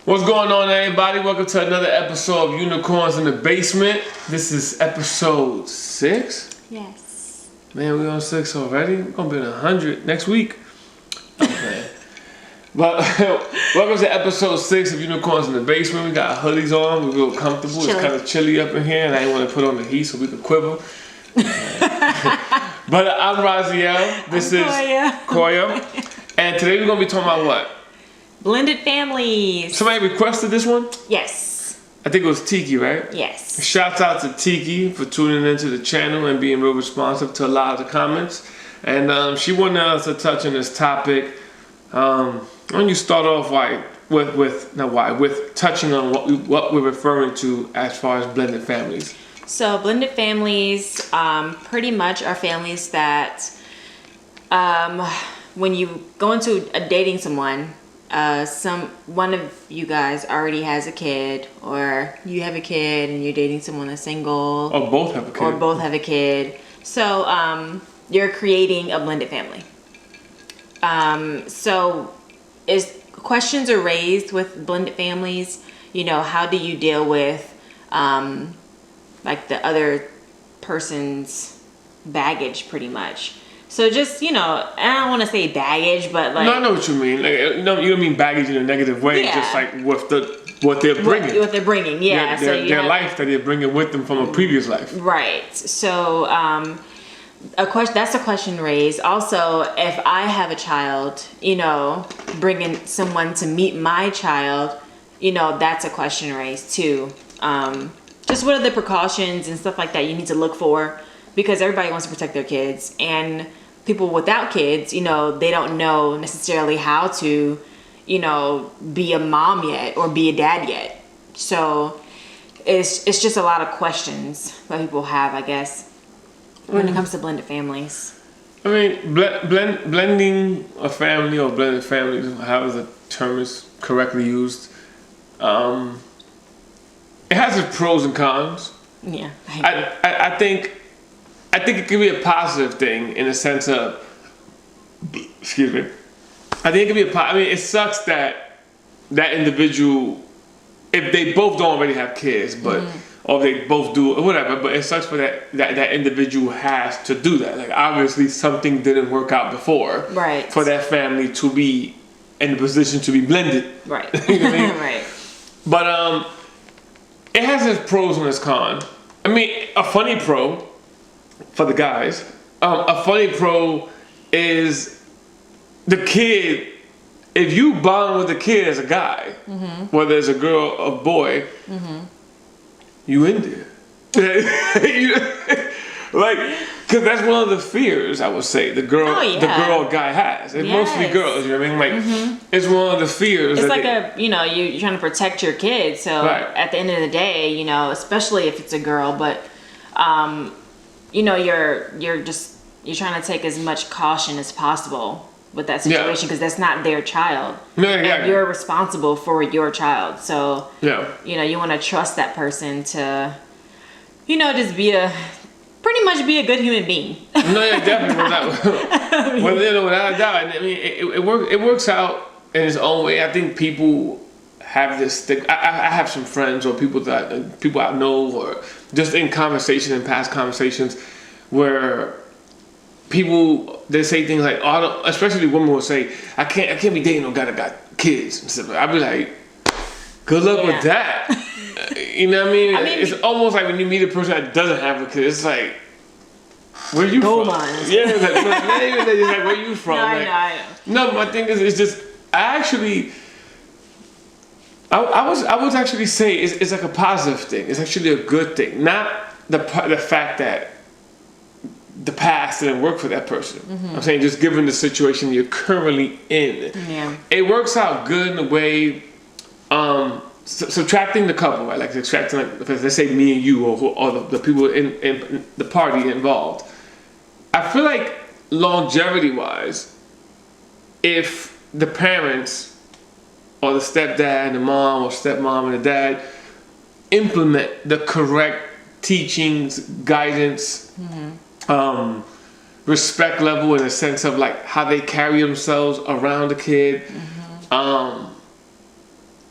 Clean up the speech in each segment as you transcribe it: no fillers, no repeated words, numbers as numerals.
What's going on, everybody? Welcome to another episode of Unicorns in the Basement. This is episode 6? Yes. Man, we on 6 already? We're gonna be on 100 next week. Okay. But welcome to episode 6 of Unicorns in the Basement. We got hoodies on. We feel comfortable. It's kind of chilly up in here, and I didn't want to put on the heat so we could quiver. But I'm Raziel. This is Koya. And today we're gonna be talking about what? Blended families. Somebody requested this one? Yes. I think it was Tiki, right? Yes. Shouts out to Tiki for tuning into the channel and being real responsive to a lot of the comments. And she wanted us to touch on this topic. Why don't you start off with touching on what we're referring to as far as blended families? So blended families pretty much are families that when you go into dating someone, one of you guys already has a kid, or you have a kid and you're dating someone that's single, or both have a kid, so you're creating a blended family. So questions are raised with blended families. You know, how do you deal with like the other person's baggage, pretty much? So just, you know, I don't want to say baggage, but like... No, I know what you mean. Like, no, you don't mean baggage in a negative way. Yeah. Just like with what they're bringing. What they're bringing, yeah. Their life that they're bringing with them from a previous life. Right. So that's a question raised. Also, if I have a child, you know, bringing someone to meet my child, you know, that's a question raised too. Just what are the precautions and stuff like that you need to look for? Because everybody wants to protect their kids, and people without kids, you know, they don't know necessarily how to, you know, be a mom yet or be a dad yet. So it's just a lot of questions that people have, I guess, when it comes to blended families. I mean, blending a family or blended families, however the term is correctly used, it has its pros and cons. Yeah, I think it can be a positive thing in the sense of, excuse me. I think it can be I mean, it sucks that individual, if they both don't already have kids, but or they both do or whatever, but it sucks for that individual has to do that. Like, obviously something didn't work out before, right, for that family to be in the position to be blended, right. You know what I mean? Right. But it has its pros and its cons. I mean, a funny pro for the guys, a funny pro is the kid. If you bond with the kid as a guy, whether it's a girl or boy, you in there. Like, because that's one of the fears, I would say, the girl or guy has. It's mostly girls, you know what I mean? Like, it's one of the fears. It's like you're trying to protect your kids. So at the end of the day, you know, especially if it's a girl, but you know, you're trying to take as much caution as possible with that situation, because that's not their child. And you're responsible for your child. So, you know, you want to trust that person to, you know, just pretty much be a good human being. No, yeah, definitely. Without a doubt. I mean, it works out in its own way. I think people have this thing. I have some friends or people I know, or just in past conversations, where people, they say things like, especially women will say, I can't be dating no guy that got kids and stuff. I'd be like, good luck with that. You know what I mean? It's almost like when you meet a person that doesn't have a kid, it's like, where you from? Yeah, it's like, where you from? No, my thing is, it's just, I would actually say it's like a positive thing. It's actually a good thing. Not the fact that the past didn't work for that person. I'm saying, just given the situation you're currently in. Yeah. It works out good in a way, subtracting the couple, right? Like subtracting, like, let's say me and you, or the people in the party involved. I feel like longevity-wise, if the parents or the stepdad and the mom or stepmom and the dad implement the correct teachings, guidance, respect level in a sense of like how they carry themselves around the kid,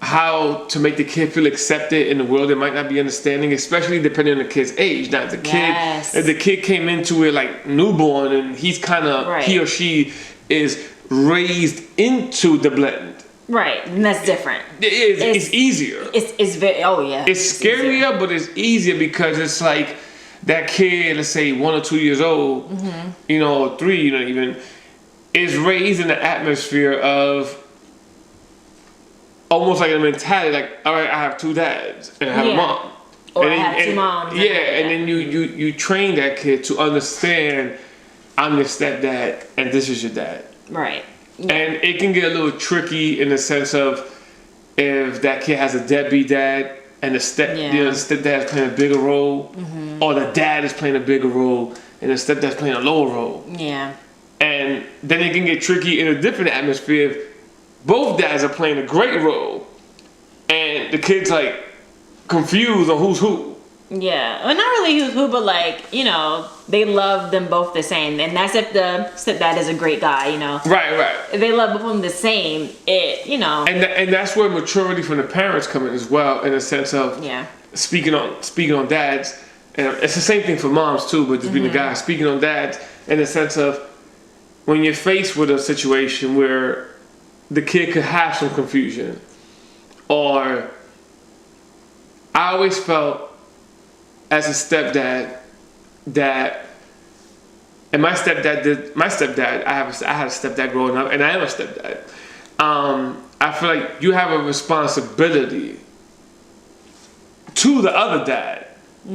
how to make the kid feel accepted in the world that might not be understanding, especially depending on the kid's age. Now, if the kid came into it like newborn and he's kind of, he or she is raised into the blend. Right, and that's different. It's easier. It's very, It's scarier, easier. But it's easier because it's like that kid, let's say 1 or 2 years old, or 3, even, is raised in the atmosphere of almost like a mentality, like, all right, I have 2 dads and I have a mom. Or I have 2 moms. Yeah, and then you train that kid to understand, I'm your stepdad and this is your dad. Right. Yeah. And it can get a little tricky in the sense of if that kid has a deadbeat dad and the stepdad is playing a bigger role, or the dad is playing a bigger role and the stepdad's playing a lower role. Yeah. And then it can get tricky in a different atmosphere if both dads are playing a great role and the kid's like confused on who's who. Yeah, well, not really who's who, but like, they love them both the same, and that's if the stepdad is a great guy, Right. If they love both of them the same, And that's where maturity from the parents come in as well, in a sense of speaking on dads, and it's the same thing for moms too, but just being a guy speaking on dads, in the sense of when you're faced with a situation where the kid could have some confusion, or I always felt as a stepdad that, and my stepdad, I had a stepdad growing up, and I am a stepdad. I feel like you have a responsibility to the other dad,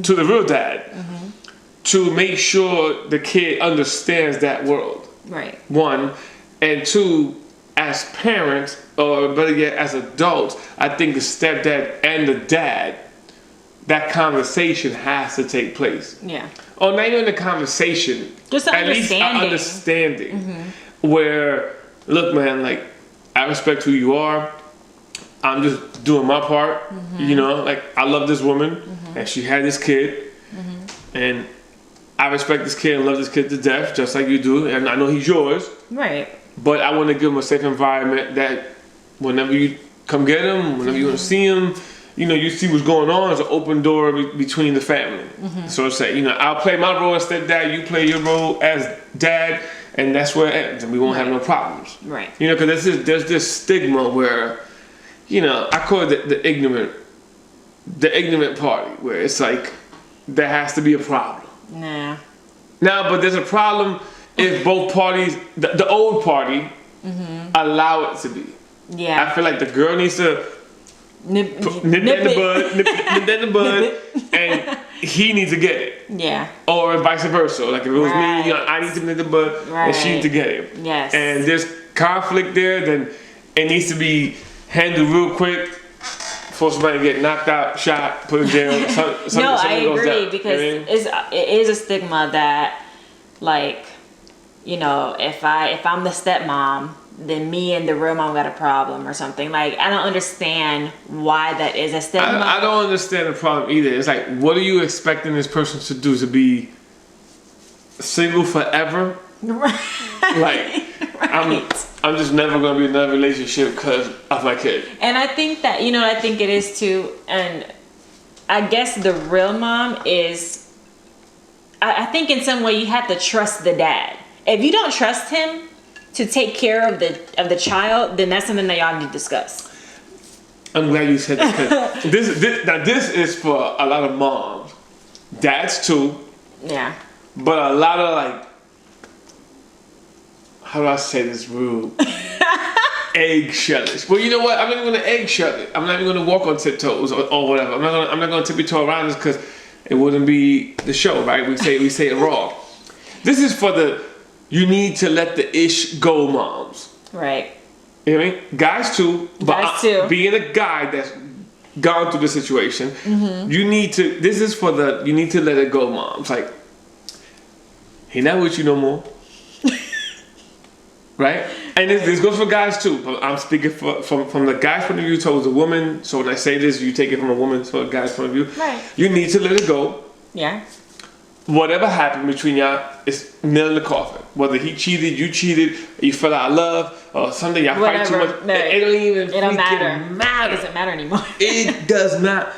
to the real dad, to make sure the kid understands that world. Right. 1, and 2, as parents, or better yet, as adults, I think the stepdad and the dad, that conversation has to take place. Yeah. Or not even a conversation. Just at least an understanding. Where, look, man, like, I respect who you are. I'm just doing my part. Like, I love this woman, and she had this kid, and I respect this kid and love this kid to death, just like you do, and I know he's yours. Right. But I want to give him a safe environment that whenever you come get him, whenever you want to see him, you see what's going on. It's an open door between the family. So it's like, I'll play my role as stepdad, you play your role as dad, and that's where it ends, and we won't have no problems. Right. Because there's this stigma where, I call it the ignorant party, where it's like there has to be a problem. Nah. Now, but there's a problem if both parties, the old party, allow it to be. Yeah. I feel like the girl needs to nip that in the bud, and he needs to get it. Yeah. Or vice versa. Like if it was me, I need to nip the bud, and she needs to get it. Yes. And there's conflict there, then it needs to be handled real quick before somebody get knocked out, shot, put in jail. No, I agree, because it is a stigma that, like, if I'm the stepmom, then me and the real mom got a problem or something. Like, I don't understand why that is a stigma. I don't understand the problem either. It's like, what are you expecting this person to do? To be single forever? Right. Like, I'm just never going to be in another relationship because of my kid. And I think that, I think it is too, and I guess the real mom is, I think in some way you have to trust the dad. If you don't trust him to take care of the child, then that's something that y'all need to discuss. I'm glad you said that. This is for a lot of moms, dads too. Yeah. But a lot of, like, how do I say this rude? Eggshellish. Well, you know what? I'm not even going to eggshell it. I'm not even going to walk on tiptoes or whatever. I'm not going to tiptoe around this because it wouldn't be the show, right? We say it raw. This is for you need to let the ish go moms. Right. You know what I mean? Guys too. But being a guy that's gone through the situation, you need to let it go moms. Like, he not with you no more. Right? And this goes for guys too. But I'm speaking from the guy's point of view towards the woman. So when I say this, you take it from a woman's or a guy's point of view. Right. You need to let it go. Yeah. Whatever happened between y'all is nail in the coffin. Whether he cheated, you cheated, you fell out of love, or something y'all fight too much. No, it don't even it don't matter. matter. It doesn't matter anymore. It does not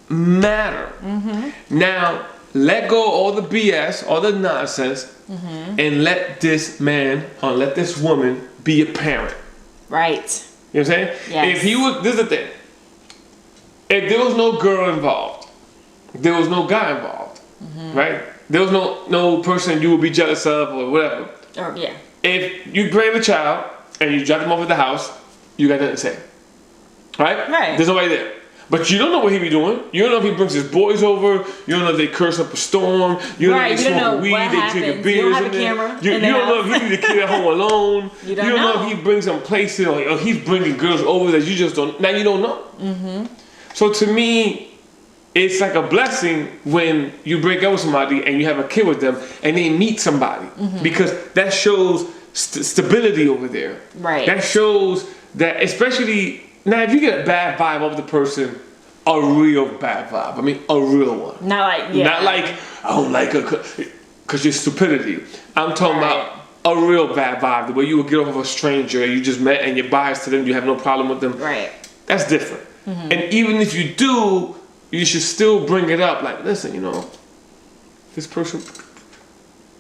matter. Now, let go all the BS, all the nonsense, and let this man or let this woman be a parent. Right. You know what I'm saying? Yes. If he was, this is the thing. If there was no girl involved, there was no guy involved, right? There was no person you would be jealous of or whatever. Or yeah. If you bring a child and you drop him off at the house, you got nothing to say, right? Right. There's nobody there. But you don't know what he be doing. You don't know if he brings his boys over. You don't know if they curse up a storm. You don't know if they smoke weed. They drink beers. You don't have a in there. camera. You don't know if he leave the kid at home alone. You don't know if he brings them places or he's bringing girls over that you just don't. Now you don't know. So to me, it's like a blessing when you break up with somebody and you have a kid with them and they meet somebody because that shows stability over there. Right. That shows that, especially now, if you get a bad vibe of the person, a real bad vibe. I mean, a real one. Not like I don't like her because your stupidity. I'm talking about a real bad vibe, the way you would get off of a stranger you just met and you're biased to them, you have no problem with them. Right. That's different. And even if you do, you should still bring it up. Like, listen, this person.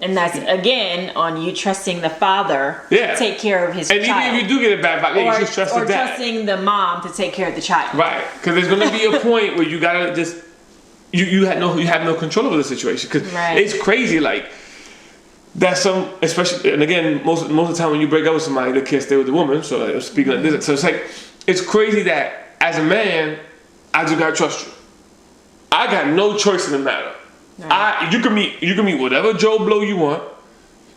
And that's again on you trusting the father to take care of his child. And even if you do get a bad vibe, you should trust the dad. Or trusting the mom to take care of the child. Right, because there's gonna be a point where you gotta just you have no control over the situation. Because it's crazy, like that's some, especially, and again, most of the time when you break up with somebody, the kid stay with the woman. So speaking like this, so it's like it's crazy that as a man, I just gotta trust you. I got no choice in the matter. Right. You can meet whatever Joe Blow you want.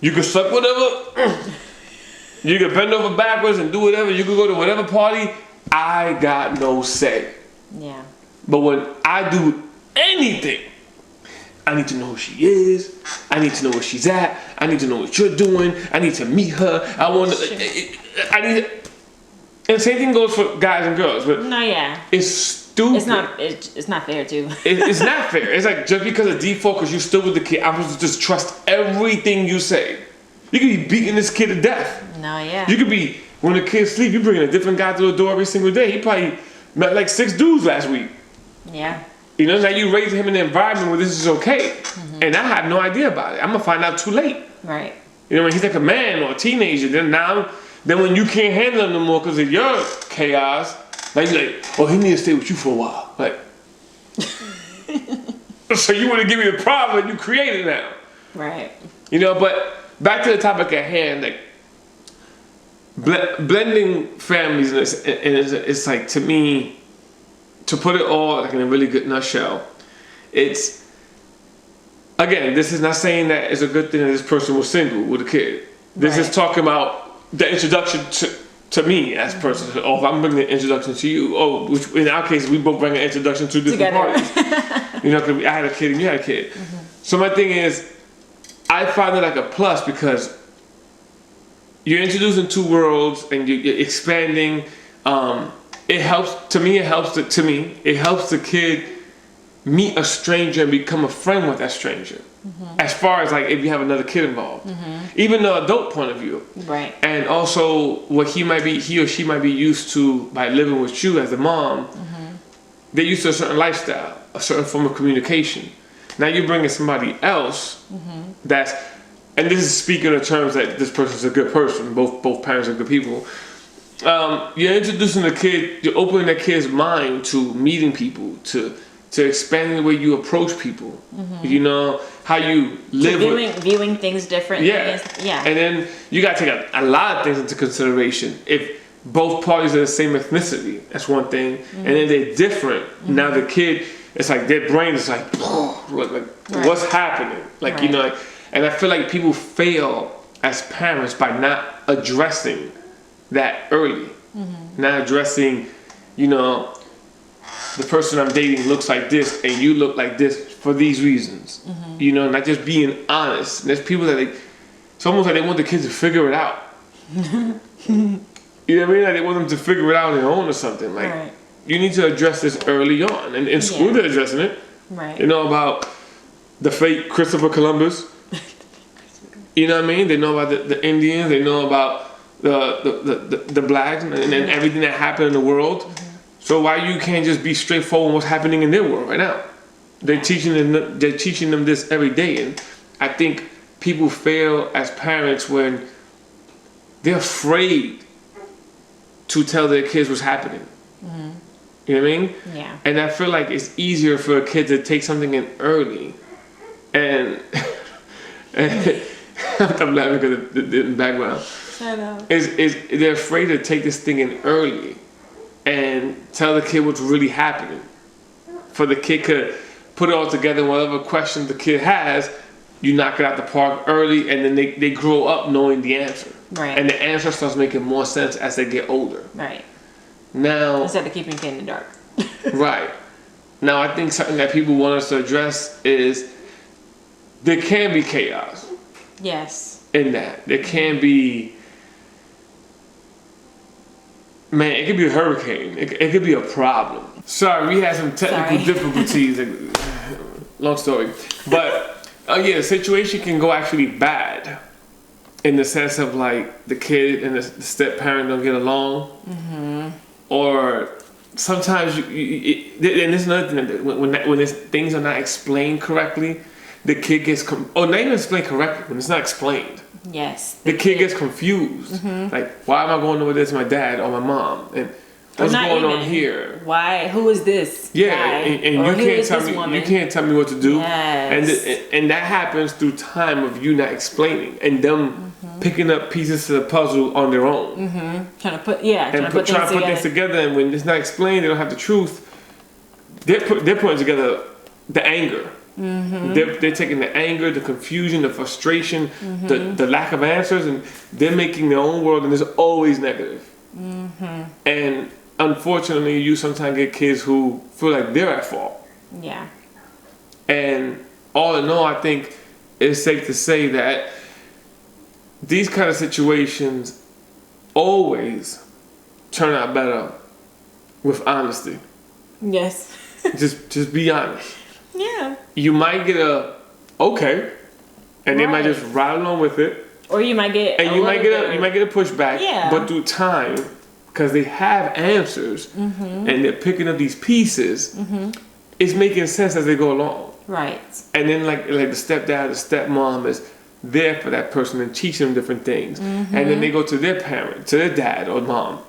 You can suck whatever. You can bend over backwards and do whatever. You can go to whatever party. I got no say. Yeah. But when I do anything, I need to know who she is. I need to know where she's at. I need to know what you're doing. I need to meet her. I need. And same thing goes for guys and girls. But it's stupid. It's not fair too. It's not fair. It's like just because of default, because you're still with the kid, I'm supposed to just trust everything you say. You could be beating this kid to death. You could be, when the kids sleep, you bringing a different guy to the door every single day. He probably met like 6 dudes last week. Yeah. Now you raise him in an environment where this is okay. And I had no idea about it. I'm gonna find out too late. Right. When he's like a man or a teenager, then when you can't handle him no more because of your chaos, like you're like, oh, he need to stay with you for a while. Like, so you want to give me the problem you created now. Right. But back to the topic at hand, like blending families, and it's like, to me, to put it all like in a really good nutshell, it's, again, this is not saying that it's a good thing that this person was single with a kid. This is talking about the introduction to me as a person. If I'm bringing an introduction to you, which in our case, we both bring an introduction to different parties. Because I had a kid and you had a kid. So my thing is, I find it like a plus because you're introducing 2 worlds and you're expanding. It helps the kid meet a stranger and become a friend with that stranger. As far as like if you have another kid involved, even the adult point of view, right? And also what he or she might be used to by living with you as a mom. They're used to a certain lifestyle, a certain form of communication. Now you're bringing somebody else that's, and this is speaking in terms that this person's a good person. Both parents are good people. You're introducing the kid. You're opening that kid's mind to meeting people, to expanding the way you approach people. How you live viewing things differently. Yeah. And then you got to take a lot of things into consideration. If both parties are the same ethnicity, that's one thing. And then they're different. Now the kid, it's like their brain is like what's happening? And I feel like people fail as parents by not addressing that early. Not addressing, the person I'm dating looks like this and you look like this for these reasons. Not just being honest. And there's people that it's almost like they want the kids to figure it out. You know what I mean? Like they want them to figure it out on their own or something. Like, you need to address this early on. And in school they're addressing it. Right. About the fake Christopher Columbus. You know what I mean? They know about the Indians. They know about the blacks and everything that happened in the world. Mm-hmm. So why you can't just be straightforward on what's happening in their world right now? They're teaching them this every day, and I think people fail as parents when they're afraid to tell their kids what's happening. Mm-hmm. You know what I mean? Yeah. And I feel like it's easier for a kid to take something in early, and I'm laughing because of the background. I know. They're afraid to take this thing in early and tell the kid what's really happening. For the kid could put it all together, whatever questions the kid has, you knock it out the park early, and then they grow up knowing the answer. Right. And the answer starts making more sense as they get older. Right. Now, instead of keeping the kid in the dark. Right. Now, I think something that people want us to address is there can be chaos. Yes. In that. There can be... Man, it could be a hurricane. It could be a problem. Sorry, we had some technical difficulties. Long story. But, the situation can go actually bad. In the sense of, like, the kid and the step-parent don't get along. Mm-hmm. Or sometimes, and this is another thing, when things are not explained correctly, the kid gets... not even explained correctly, when it's not explained. Yes. The kid gets confused. Mm-hmm. Like, why am I going over this with my dad or my mom? And what's going on here? Why? Who is this? Yeah, and you can't tell me what to do. Yes. And that happens through time of you not explaining and them picking up pieces of the puzzle on their own. Mm-hmm. Trying to put things together. And when it's not explained, they don't have the truth. They're putting together the anger. Mm-hmm. They're taking the anger, the confusion, the frustration, the lack of answers, and they're making their own world, and it's always negative. Mm-hmm. And unfortunately, you sometimes get kids who feel like they're at fault. Yeah. And all in all, I think it's safe to say that these kind of situations always turn out better with honesty. Yes. just be honest. Yeah. You might get okay, and they might just ride along with it. Or you might get you might get a pushback. Yeah. But through time, because they have answers and they're picking up these pieces, it's making sense as they go along. Right. And then like the stepdad, the stepmom is there for that person and teaching them different things. And then they go to their parent, to their dad or mom.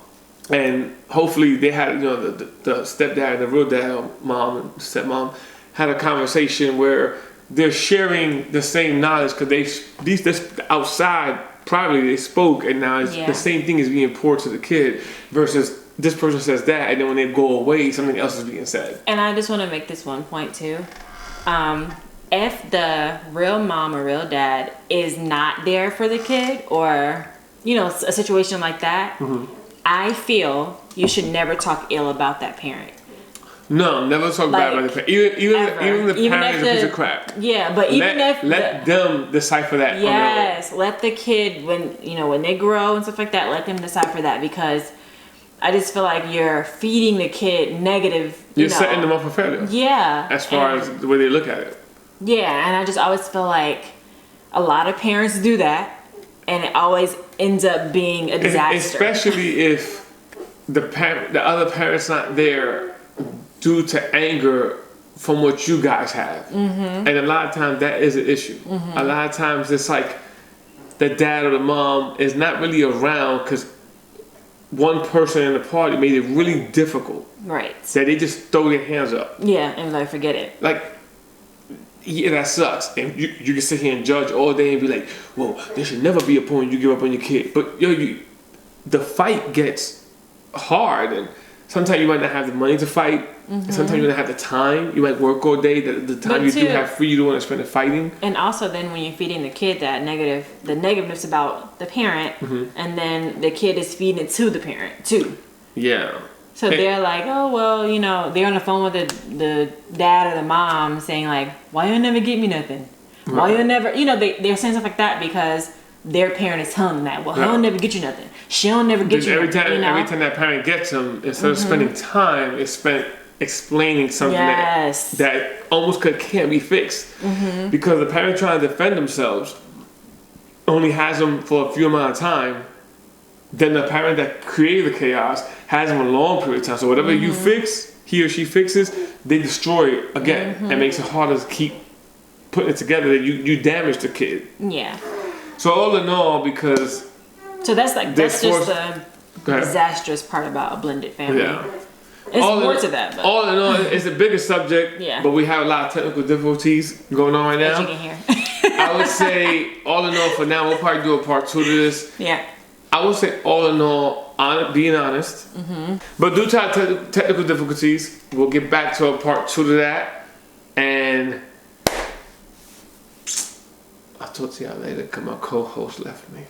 And hopefully they had, the stepdad and the real dad or mom and stepmom had a conversation where they're sharing the same knowledge because this outside probably they spoke, and now it's the same thing is being poured to the kid versus this person says that, and then when they go away, something else is being said. And I just want to make this one point too. If the real mom or real dad is not there for the kid, or a situation like that, I feel you should never talk ill about that parent. No, never talk bad about the parent. Even the parent is a piece of crap. Yeah, but let them decipher that. Yes, let the kid when they grow and stuff like that, let them decipher that, because I just feel like you're feeding the kid negative. You're setting them up for failure. Yeah. As far as the way they look at it. Yeah, and I just always feel like a lot of parents do that, and it always ends up being a disaster. Especially if the other parent's not there due to anger from what you guys have. And a lot of times that is an issue. A lot of times it's like the dad or the mom is not really around because one person in the party made it really difficult. Right. That they just throw their hands up. Yeah, and like forget it. Like, yeah, that sucks. And you can sit here and judge all day and be like, well, there should never be a point you give up on your kid. But the fight gets hard, and sometimes you might not have the money to fight. Sometimes you might not have the time. You might work all day. The time you do have free, you don't want to spend it fighting. And also, then when you're feeding the kid the negativeness about the parent, and then the kid is feeding it to the parent too. Yeah. So they're like, oh well, they're on the phone with the dad or the mom saying like, why you never get me nothing? Why you never? They're saying stuff like that because their parent is telling them that. Well, he'll never get you nothing. She'll never get you nothing. Every time that parent gets them, instead of spending time, it's spent explaining something that almost can't be fixed. Because the parent trying to defend themselves, only has them for a few amount of time, then the parent that created the chaos has them a long period of time. So whatever you fix, he or she fixes, they destroy it again. And makes it harder to keep putting it together. That you damage the kid. Yeah. So all in all, because so that's just the Go ahead. disastrous part about a blended family. Yeah. It's more to that, but all in all, it's a bigger subject. Yeah. But we have a lot of technical difficulties going on right as now. you can hear. I would say all in all, for now, we'll probably do a part 2 to this. Yeah. I would say all in all, being honest. But due to our technical difficulties, we'll get back to a part 2 to that. And I'll talk to y'all later because my co-host left me.